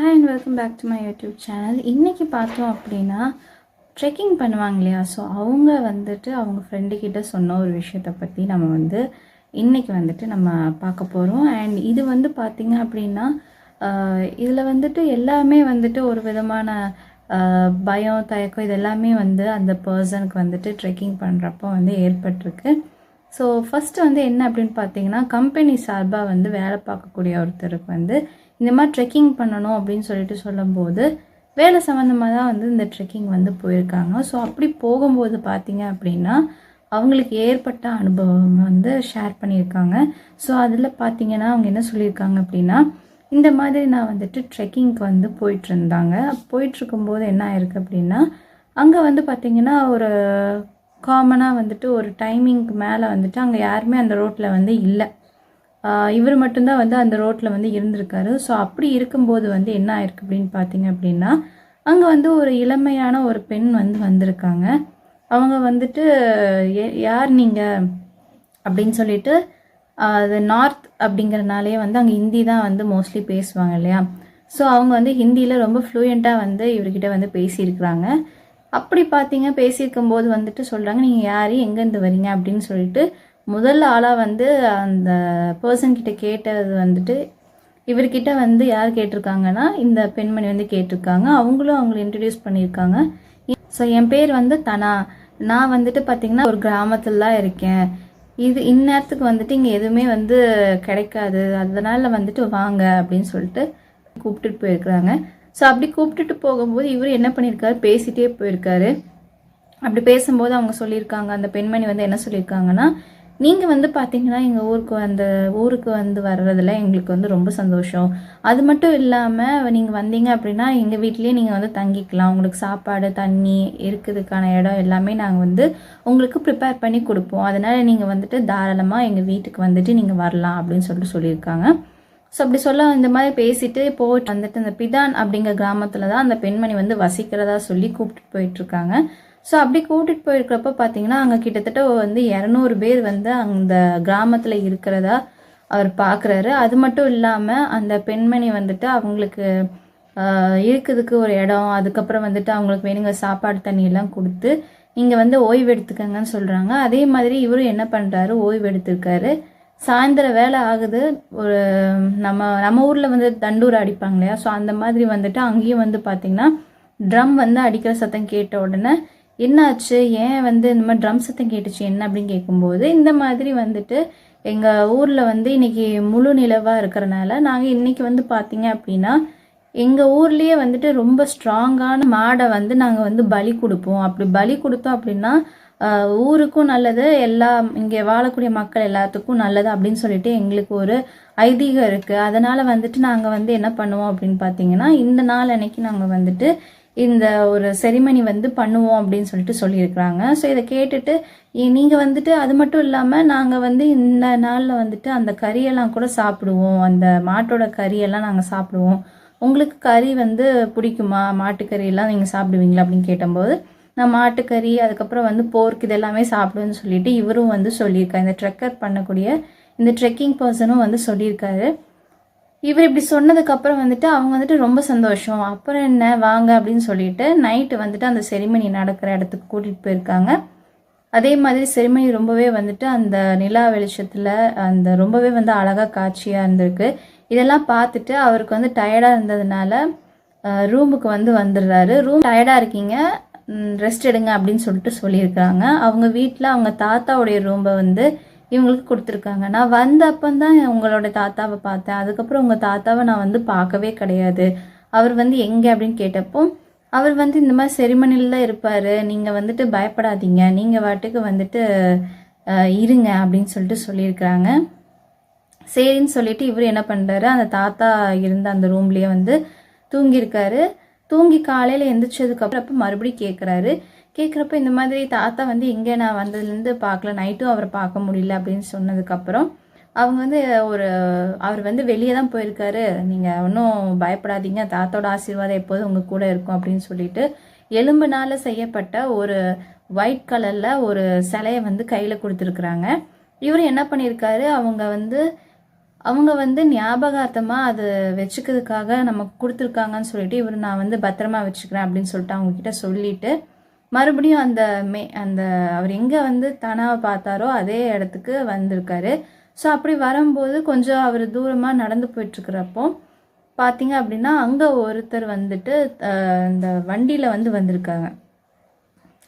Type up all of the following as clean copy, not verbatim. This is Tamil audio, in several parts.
Hi and welcome back to my YouTube channel. இன்றைக்கி பார்த்தோம் அப்படின்னா ட்ரெக்கிங் பண்ணுவாங்க இல்லையா, ஸோ அவங்க வந்துட்டு அவங்க ஃப்ரெண்டுக்கிட்ட சொன்ன ஒரு விஷயத்தை பற்றி நம்ம இன்றைக்கி நம்ம பார்க்க போகிறோம். அண்ட் இது பார்த்திங்க அப்படின்னா இதில் எல்லாமே ஒரு விதமான பயம், தயக்கம் இது எல்லாமே அந்த பர்சனுக்கு ட்ரெக்கிங் பண்ணுறப்போ ஏற்பட்டிருக்கு. ஸோ ஃபஸ்ட்டு என்ன அப்படின்னு பார்த்தீங்கன்னா, கம்பெனி சார்பாக வேலை பார்க்கக்கூடிய ஒருத்தருக்கு இந்த மாதிரி ட்ரெக்கிங் பண்ணணும் அப்படின்னு சொல்லும்போது வேலை சம்மந்தமாக தான் இந்த ட்ரெக்கிங் போயிருக்காங்க. ஸோ அப்படி போகும்போது பார்த்தீங்க அப்படின்னா அவங்களுக்கு ஏற்பட்ட அனுபவம் ஷேர் பண்ணியிருக்காங்க. ஸோ அதில் பார்த்தீங்கன்னா அவங்க என்ன சொல்லியிருக்காங்க அப்படின்னா, இந்த மாதிரி நான் ட்ரெக்கிங்க்கு போயிட்டுருந்தாங்க. போயிட்டுருக்கும்போது என்ன ஆயிருக்கு அப்படின்னா, அங்கே பார்த்தீங்கன்னா ஒரு காமனாக ஒரு டைமிங்க்கு மேலே அங்கே யாருமே அந்த ரோட்டில் இல்லை. இவர் மட்டும்தான் அந்த ரோட்டில் இருந்திருக்காரு. ஸோ அப்படி இருக்கும்போது என்ன ஆயிருக்கு அப்படின்னு பார்த்தீங்க அப்படின்னா, அங்கே ஒரு இளமையான ஒரு பெண் வந்திருக்காங்க. அவங்க யார் நீங்கள் அப்படின்னு சொல்லிட்டு, அது நார்த் அப்படிங்கிறனாலே அங்கே ஹிந்தி தான் மோஸ்ட்லி பேசுவாங்க இல்லையா. ஸோ அவங்க ஹிந்தியில் ரொம்ப ஃப்ளூயண்ட்டாக இவர்கிட்ட பேசியிருக்கிறாங்க. அப்படி பார்த்தீங்க பேசியிருக்கும்போது சொல்கிறாங்க, நீங்கள் யார், எங்கேருந்து வரீங்க அப்படின்னு சொல்லிட்டு முதல் ஆளாக அந்த பர்சன்கிட்ட கேட்டது இவர்கிட்ட யார் கேட்டிருக்காங்கன்னா, இந்த பெண்மணி கேட்டிருக்காங்க. அவங்களும் அவங்களை இன்ட்ரடியூஸ் பண்ணியிருக்காங்க. ஸோ என் பேர் தனா, நான் பார்த்திங்கன்னா ஒரு கிராமத்தில் தான் இருக்கேன். இது இந்நேரத்துக்கு இங்கே எதுவுமே கிடைக்காது, அதனால் வாங்க அப்படின்னு சொல்லிட்டு கூப்பிட்டுட்டு போயிருக்கிறாங்க. ஸோ அப்படி கூப்பிட்டுட்டு போகும்போது இவர் என்ன பண்ணியிருக்காரு, பேசிகிட்டே போயிருக்காரு. அப்படி பேசும்போது அவங்க சொல்லியிருக்காங்க, அந்த பெண்மணி என்ன சொல்லியிருக்காங்கன்னா, நீங்கள் பார்த்தீங்கன்னா எங்கள் ஊருக்கு வர்றதில் எங்களுக்கு ரொம்ப சந்தோஷம். அது மட்டும் இல்லாமல் நீங்கள் வந்தீங்க அப்படின்னா எங்கள் வீட்லேயே நீங்கள் தங்கிக்கலாம். உங்களுக்கு சாப்பாடு, தண்ணி, இருக்கிறதுக்கான இடம் எல்லாமே நாங்கள் உங்களுக்கு ப்ரிப்பேர் பண்ணி கொடுப்போம். அதனால் நீங்கள் தாராளமாக எங்கள் வீட்டுக்கு நீங்கள் வரலாம் அப்படின்னு சொல்லியிருக்காங்க. ஸோ அப்படி சொல்ல இந்த மாதிரி பேசிட்டு போயிட்டு அந்த பிதான் அப்படிங்கிற கிராமத்தில் தான் அந்த பெண்மணி வசிக்கிறதா சொல்லி கூப்பிட்டு போயிட்டுருக்காங்க. ஸோ அப்படி கூட்டிகிட்டு போயிருக்கிறப்ப பார்த்தீங்கன்னா அங்கே கிட்டத்தட்ட 200 பேர் அந்த கிராமத்தில் இருக்கிறதா அவர் பார்க்குறாரு. அது மட்டும் இல்லாமல் அந்த பெண்மணி அவங்களுக்கு இருக்கிறதுக்கு ஒரு இடம், அதுக்கப்புறம் அவங்களுக்கு வேணுங்க சாப்பாடு தண்ணி எல்லாம் கொடுத்து நீங்கள் ஓய்வு எடுத்துக்கங்கன்னு சொல்கிறாங்க. அதே மாதிரி இவரும் என்ன பண்ணுறாரு, ஓய்வு எடுத்திருக்காரு. சாயந்தர வேலை ஆகுது. ஒரு நம்ம ஊரில் தண்டூர் அடிப்பாங்க இல்லையா, ஸோ அந்த மாதிரி அங்கேயும் பார்த்தீங்கன்னா ட்ரம் அடிக்கிற சத்தம் கேட்ட உடனே என்னாச்சு, ஏன் இந்த மாதிரி ட்ரம் சத்தம் கேட்டுச்சு என்ன அப்படின்னு கேட்கும்போது, இந்த மாதிரி எங்கள் ஊரில் இன்னைக்கு முழு நிலவாக இருக்கிறனால நாங்கள் இன்றைக்கி பார்த்தீங்க அப்படின்னா எங்கள் ஊர்லேயே ரொம்ப ஸ்ட்ராங்கான மாடை நாங்கள் பலி கொடுப்போம். அப்படி பலி கொடுத்தோம் அப்படின்னா ஊருக்கும் நல்லது, இங்கே வாழக்கூடிய மக்கள் எல்லாத்துக்கும் நல்லது அப்படின்னு சொல்லிட்டு எங்களுக்கு ஒரு ஐதீகம் இருக்குது. அதனால் நாங்கள் என்ன பண்ணுவோம் அப்படின்னு பார்த்தீங்கன்னா, இந்த நாள் அன்னைக்கு நாங்கள் இந்த ஒரு செரிமனி பண்ணுவோம் அப்படின்னு சொல்லிட்டு சொல்லியிருக்கிறாங்க. ஸோ இதை கேட்டுட்டு நீங்கள் அது மட்டும் இல்லாமல் நாங்கள் இந்த நாளில் அந்த கறியெல்லாம் கூட சாப்பிடுவோம், அந்த மாட்டோட கறியெல்லாம் நாங்கள் சாப்பிடுவோம். உங்களுக்கு கறி பிடிக்குமா, மாட்டுக்கறியெல்லாம் நீங்கள் சாப்பிடுவீங்களா அப்படின்னு கேட்டபோது, நான் மாட்டுக்கறி அதுக்கப்புறம் போர்க் இதெல்லாமே சாப்பிடுவேன்னு சொல்லிட்டு இவரும் சொல்லியிருக்காரு. இந்த ட்ரெக்கர் பண்ணக்கூடிய இந்த ட்ரெக்கிங் பர்சனும் சொல்லியிருக்காரு. இவர் இப்படி சொன்னதுக்கப்புறம் அவங்க ரொம்ப சந்தோஷம், அப்புறம் என்ன வாங்க அப்படின்னு சொல்லிட்டு நைட்டு அந்த செரிமனி நடக்கிற இடத்துக்கு கூட்டிகிட்டு போயிருக்காங்க. அதே மாதிரி செரிமனி ரொம்பவே அந்த நிலா வெளிச்சத்தில் ரொம்பவே அழகாக காட்சியாக இருந்திருக்கு. இதெல்லாம் பார்த்துட்டு அவருக்கு டயர்டாக இருந்ததுனால ரூமுக்கு வந்துடுறாரு. ரூம் டயர்டாக இருக்கீங்க, ரெஸ்ட் எடுங்க அப்படின்னு சொல்லிட்டு சொல்லியிருக்காங்க. அவங்க வீட்டில் அவங்க தாத்தாவுடைய ரூமை இவங்களுக்கு கொடுத்துருக்காங்க. நான் அப்பந்தான் உங்களோட தாத்தாவை பார்த்தேன், அதுக்கப்புறம் உங்கள் தாத்தாவை நான் பார்க்கவே கிடையாது. அவர் எங்கே அப்படின்னு கேட்டப்போ, அவர் இந்த மாதிரி செரிமனியில் தான் இருப்பார், நீங்கள் பயப்படாதீங்க, நீங்கள் வாட்டுக்கு இருங்க அப்படின்னு சொல்லிட்டு சொல்லியிருக்கிறாங்க. சரின்னு சொல்லிட்டு இவர் என்ன பண்ணுறாரு, அந்த தாத்தா இருந்த அந்த ரூம்லேயே தூங்கியிருக்காரு. தூங்கி காலையில் எந்திரிச்சதுக்கப்புறம் மறுபடியும் கேட்குறப்ப இந்த மாதிரி தாத்தா எங்கே நான் வந்ததுலேருந்து பார்க்கல, நைட்டும் அவரை பார்க்க முடியல அப்படின்னு சொன்னதுக்கப்புறம் அவங்க அவர் வெளியே தான் போயிருக்காரு, நீங்கள் ஒன்றும் பயப்படாதீங்க, தாத்தாவோட ஆசீர்வாதம் எப்போதும் உங்கள் கூட இருக்கும் அப்படின்னு சொல்லிட்டு எலும்புனால் செய்யப்பட்ட ஒரு ஒயிட் கலரில் ஒரு சிலையை கையில் கொடுத்துருக்குறாங்க. இவர் என்ன பண்ணியிருக்காரு, அவங்க அவங்க வந்து ஞாபகார்த்தமாக அது வச்சுக்கிறதுக்காக நமக்கு கொடுத்துருக்காங்கன்னு சொல்லிட்டு இவர் நான் வந்து பத்திரமா வச்சுக்கிறேன் அப்படின்னு சொல்லிட்டு அவங்கக்கிட்ட சொல்லிட்டு மறுபடியும் அந்த அவர் எங்கே வந்து தனாவை பார்த்தாரோ அதே இடத்துக்கு வந்திருக்காரு. ஸோ அப்படி வரும்போது கொஞ்சம் அவர் தூரமாக நடந்து போயிட்டுருக்கிறப்போ பார்த்தீங்க அப்படின்னா அங்கே ஒருத்தர் வந்துட்டு இந்த வண்டியில் வந்து வந்திருக்காங்க.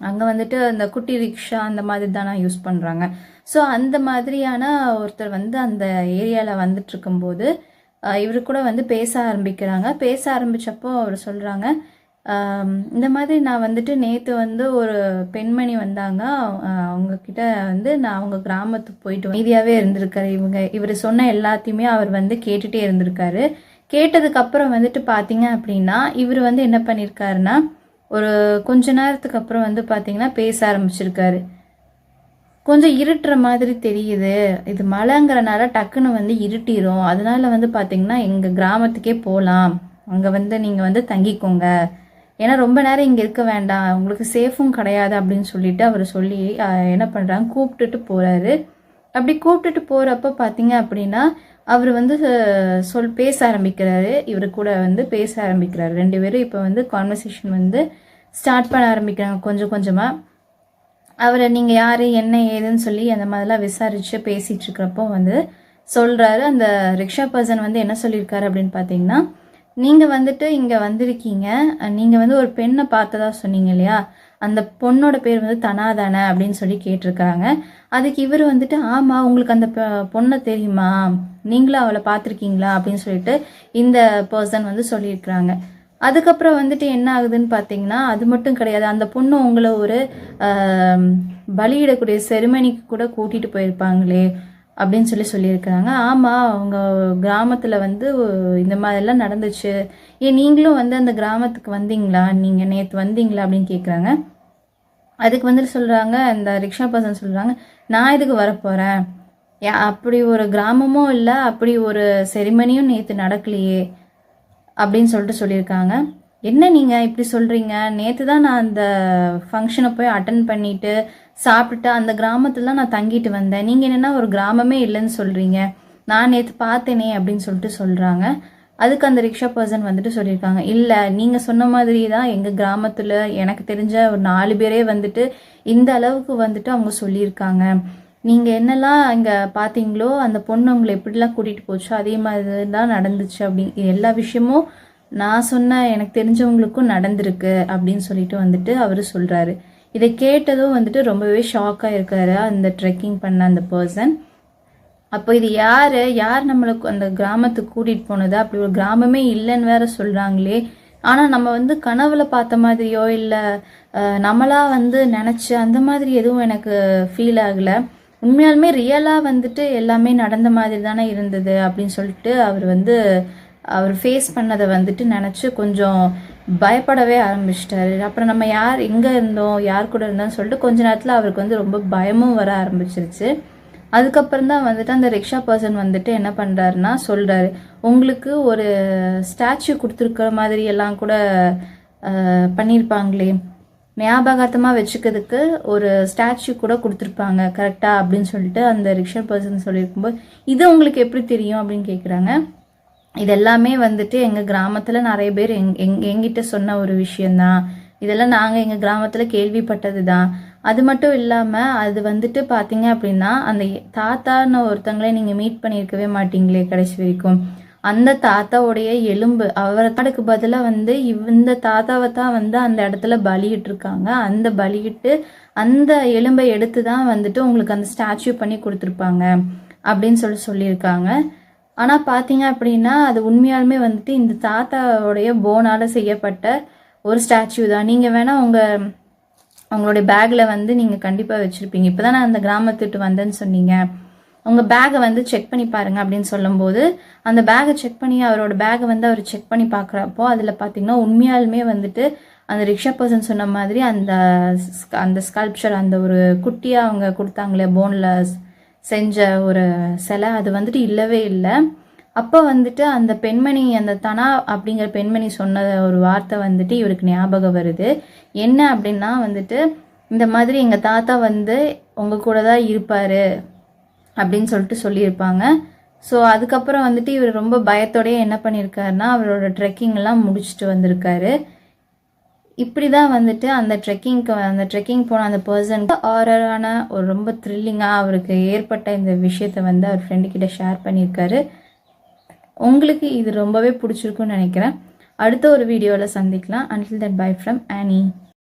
அங்கே வந்துட்டு அந்த குட்டி ரிக்ஷா அந்த மாதிரி தானே யூஸ் பண்ணுறாங்க. ஸோ அந்த மாதிரியான ஒருத்தர் வந்து அந்த ஏரியாவில் வந்துட்டு இருக்கும்போது இவர் கூட வந்து பேச ஆரம்பிக்கிறாங்க. பேச ஆரம்பித்தப்போ அவர் சொல்கிறாங்க, இந்த மாதிரி நான் வந்துட்டு நேற்று வந்து ஒரு பெண்மணி வந்தாங்க, அவங்கக்கிட்ட வந்து நான் அவங்க கிராமத்துக்கு போயிட்டு அமைதியாகவே இருந்திருக்காரு. இவர் சொன்ன எல்லாத்தையுமே அவர் வந்து கேட்டுகிட்டே இருந்திருக்காரு. கேட்டதுக்கப்புறம் வந்துட்டு பார்த்தீங்க அப்படின்னா இவர் வந்து என்ன பண்ணியிருக்காருன்னா ஒரு கொஞ்ச நேரத்துக்கு அப்புறம் வந்து பார்த்தீங்கன்னா பேச ஆரம்பிச்சிருக்காரு. கொஞ்சம் இருட்டுற மாதிரி தெரியுது, இது மழைங்கிறனால டக்குன்னு வந்து இருட்டிடும், அதனால வந்து பார்த்தீங்கன்னா எங்கள் கிராமத்துக்கே போகலாம், அங்கே வந்து நீங்கள் வந்து தங்கிக்கோங்க, ஏன்னா ரொம்ப நேரம் இங்கே இருக்க வேண்டாம், உங்களுக்கு சேஃபும் கிடையாது அப்படின்னு சொல்லிட்டு அவர் சொல்லி என்ன பண்ணுறாங்க கூப்பிட்டுட்டு போகிறாரு. அப்படி கூப்பிட்டுட்டு போகிறப்ப பார்த்தீங்க அப்படின்னா அவர் வந்து பேச ஆரம்பிக்கிறாரு. இவர் கூட வந்து பேச ஆரம்பிக்கிறாரு. 2 பேரும் இப்போ வந்து கான்வர்சேஷன் வந்து ஸ்டார்ட் பண்ண ஆரம்பிக்கிறாங்க கொஞ்சம் கொஞ்சமாக. அவரை நீங்கள் யார் என்ன ஏதுன்னு சொல்லி அந்த மாதிரிலாம் விசாரித்து பேசிகிட்டு இருக்கிறப்போ வந்து சொல்கிறாரு. அந்த ரிக்ஷா பர்சன் வந்து என்ன சொல்லியிருக்காரு அப்படின்னு பார்த்தீங்கன்னா, நீங்கள் வந்துட்டு இங்கே வந்திருக்கீங்க, நீங்கள் வந்து ஒரு பெண்ணை பார்த்ததா சொன்னீங்க இல்லையா, அந்த பொண்ணோட பேர் வந்து தனா தானே அப்படின்னு சொல்லி கேட்டிருக்காங்க. அதுக்கு இவர் வந்துட்டு ஆமாம், உங்களுக்கு அந்த பொண்ணை தெரியுமா, நீங்களும் அவளை பார்த்துருக்கீங்களா அப்படின்னு சொல்லிட்டு இந்த பர்சன் வந்து சொல்லியிருக்கிறாங்க. அதுக்கப்புறம் வந்துட்டு என்ன ஆகுதுன்னு பார்த்தீங்கன்னா, அது மட்டும் கிடையாது, அந்த பொண்ணு உங்களை ஒரு பலியிடக்கூடிய செரிமனிக்கு கூட கூட்டிகிட்டு போயிருப்பாங்களே அப்படின்னு சொல்லியிருக்கிறாங்க. ஆமாம், அவங்க கிராமத்தில் வந்து இந்த மாதிரிலாம் நடந்துச்சு, ஏன் நீங்களும் வந்து அந்த கிராமத்துக்கு வந்தீங்களா, நீங்கள் நேற்று வந்தீங்களா அப்படின்னு கேட்குறாங்க. அதுக்கு வந்துட்டு சொல்கிறாங்க, அந்த ரிக்ஷா பர்சன் சொல்கிறாங்க, நான் இதுக்கு வரப்போகிறேன், அப்படி ஒரு கிராமமும் இல்லை, அப்படி ஒரு செரிமனியும் நேற்று நடக்கலையே அப்படின்னு சொல்லியிருக்காங்க. என்ன நீங்கள் இப்படி சொல்கிறீங்க, நேற்று தான் நான் அந்த ஃபங்க்ஷனை போய் அட்டன் பண்ணிவிட்டு சாப்பிட்டுட்டு அந்த கிராமத்தில் நான் தங்கிட்டு வந்தேன், நீங்கள் என்னென்னா ஒரு கிராமமே இல்லைன்னு சொல்கிறீங்க, நான் நேற்று பார்த்தேனே அப்படின்னு சொல்கிறாங்க. அதுக்கு அந்த ரிக்ஷா பர்சன் வந்துட்டு சொல்லியிருக்காங்க, இல்லை நீங்கள் சொன்ன மாதிரி தான் எங்கள் கிராமத்தில் எனக்கு தெரிஞ்ச ஒரு 4 பேரே வந்துட்டு இந்த அளவுக்கு வந்துட்டு அவங்க சொல்லியிருக்காங்க, நீங்கள் என்னெல்லாம் இங்கே பார்த்தீங்களோ அந்த பொண்ணு உங்களை எப்படிலாம் கூட்டிகிட்டு போச்சோ அதே மாதிரி தான் நடந்துச்சு, எல்லா விஷயமும் நான் சொன்ன எனக்கு தெரிஞ்சவங்களுக்கும் நடந்திருக்கு அப்படின்னு சொல்லிட்டு வந்துட்டு அவர் சொல்கிறாரு. இதை கேட்டதும் வந்துட்டு ரொம்பவே ஷாக்காக இருக்காரு அந்த ட்ரெக்கிங் பண்ண அந்த பர்சன். அப்போ இது யார் நம்மளுக்கு அந்த கிராமத்துக்கு கூட்டிகிட்டு போனது, அப்படி ஒரு கிராமமே இல்லைன்னு வேற சொல்கிறாங்களே, ஆனால் நம்ம வந்து கனவுல பார்த்த மாதிரியோ இல்லை நம்மளா வந்து நினச்சி அந்த மாதிரி எதுவும் எனக்கு ஃபீல் ஆகலை, உண்மையாலுமே ரியலாக வந்துட்டு எல்லாமே நடந்த மாதிரி தானே இருந்தது அப்படின்னு சொல்லிட்டு அவர் ஃபேஸ் பண்ணதை வந்துட்டு நினச்சி கொஞ்சம் பயப்படவே ஆரம்பிச்சிட்டாரு. அப்புறம் நம்ம எங்கே இருந்தோம் யார் கூட இருந்தோம்னு சொல்லிட்டு கொஞ்ச நேரத்தில் அவருக்கு வந்து ரொம்ப பயமும் வர ஆரம்பிச்சிருச்சு. அதுக்கப்புறம் தான் வந்துட்டு அந்த ரிக்ஷா பர்சன் வந்துட்டு என்ன பண்ணுறாருன்னா சொல்கிறாரு, உங்களுக்கு ஒரு ஸ்டாச்சு கொடுத்துருக்குற மாதிரி எல்லாம் கூட பண்ணியிருப்பாங்களே, ஞாபகார்த்தமாக வச்சுக்கிறதுக்கு ஒரு ஸ்டாச்சு கூட கொடுத்துருப்பாங்க கரெக்டாக அப்படின்னு சொல்லிட்டு அந்த ரிக்ஷா பர்சன் சொல்லியிருக்கும்போது, இது உங்களுக்கு எப்படி தெரியும் அப்படின்னு கேட்குறாங்க. இது எல்லாமே வந்துட்டு எங்கள் கிராமத்தில் நிறைய பேர் எங்கிட்ட சொன்ன ஒரு விஷயந்தான், இதெல்லாம் நாங்கள் எங்கள் கிராமத்தில் கேள்விப்பட்டது தான், அது மட்டும் இல்லாமல் அது வந்துட்டு பார்த்தீங்க அப்படின்னா அந்த தாத்தான்னு ஒருத்தங்களே நீங்கள் மீட் பண்ணியிருக்கவே மாட்டீங்களே கடைசி வரைக்கும், அந்த தாத்தாவுடைய எலும்பு அவருக்கு பதிலாக வந்து இந்த தாத்தாவை தான் வந்து அந்த இடத்துல பலியிட்டிருக்காங்க, அந்த பலியிட்டு அந்த எலும்பை எடுத்து தான் வந்துட்டு உங்களுக்கு அந்த ஸ்டாச்சு பண்ணி கொடுத்துருப்பாங்க அப்படின்னு சொல்லியிருக்காங்க. ஆனால் பார்த்தீங்க அப்படின்னா அது உண்மையாலுமே வந்துட்டு இந்த தாத்தாவுடைய போனால் செய்யப்பட்ட ஒரு ஸ்டாச்சு தான். நீங்கள் வேணால் உங்களுடைய பேக்கில் வந்து நீங்கள் கண்டிப்பாக வச்சுருப்பீங்க, இப்போ தான் நான் அந்த கிராமத்துட்டு வந்தேன்னு சொன்னீங்க, உங்கள் பேக்கை வந்து செக் பண்ணி பாருங்கள் அப்படின்னு சொல்லும்போது அந்த பேக்கை செக் பண்ணி அவரோட பேக்கை வந்து அவர் செக் பண்ணி பார்க்குறப்போ அதில் பார்த்தீங்கன்னா உண்மையாலுமே வந்துட்டு அந்த ரிக்ஷா பர்சன் சொன்ன மாதிரி அந்த ஸ்கல்ப்சர், அந்த ஒரு குட்டியாக அவங்க கொடுத்தாங்களே போனில் செஞ்ச ஒரு சிலை, அது வந்துட்டு இல்லவே இல்லை. அப்போ வந்துட்டு அந்த பெண்மணி, அந்த தனா அப்படிங்கிற பெண்மணி சொன்ன ஒரு வார்த்தை வந்துட்டு இவருக்கு ஞாபகம் வருது. என்ன அப்படின்னா வந்துட்டு இந்த மாதிரி எங்கள் தாத்தா வந்து உங்கள் கூட தான் இருப்பார் அப்படின்னு சொல்லியிருப்பாங்க. ஸோ அதுக்கப்புறம் வந்துட்டு இவர் ரொம்ப பயத்தோடயே என்ன பண்ணியிருக்காருன்னா அவரோட ட்ரெக்கிங்லாம் முடிச்சுட்டு வந்திருக்காரு. இப்படி தான் வந்துட்டு அந்த ட்ரெக்கிங் போன அந்த பர்சனுக்கு ஆரரான ஒரு ரொம்ப த்ரில்லிங்காக அவருக்கு ஏற்பட்ட இந்த விஷயத்தை வந்து அவர் ஃப்ரெண்டுக்கிட்ட ஷேர் பண்ணியிருக்காரு. உங்களுக்கு இது ரொம்பவே பிடிச்சிருக்குன்னு நினைக்கிறேன். அடுத்த ஒரு வீடியோவில் சந்திக்கலாம். Until then, bye from Annie.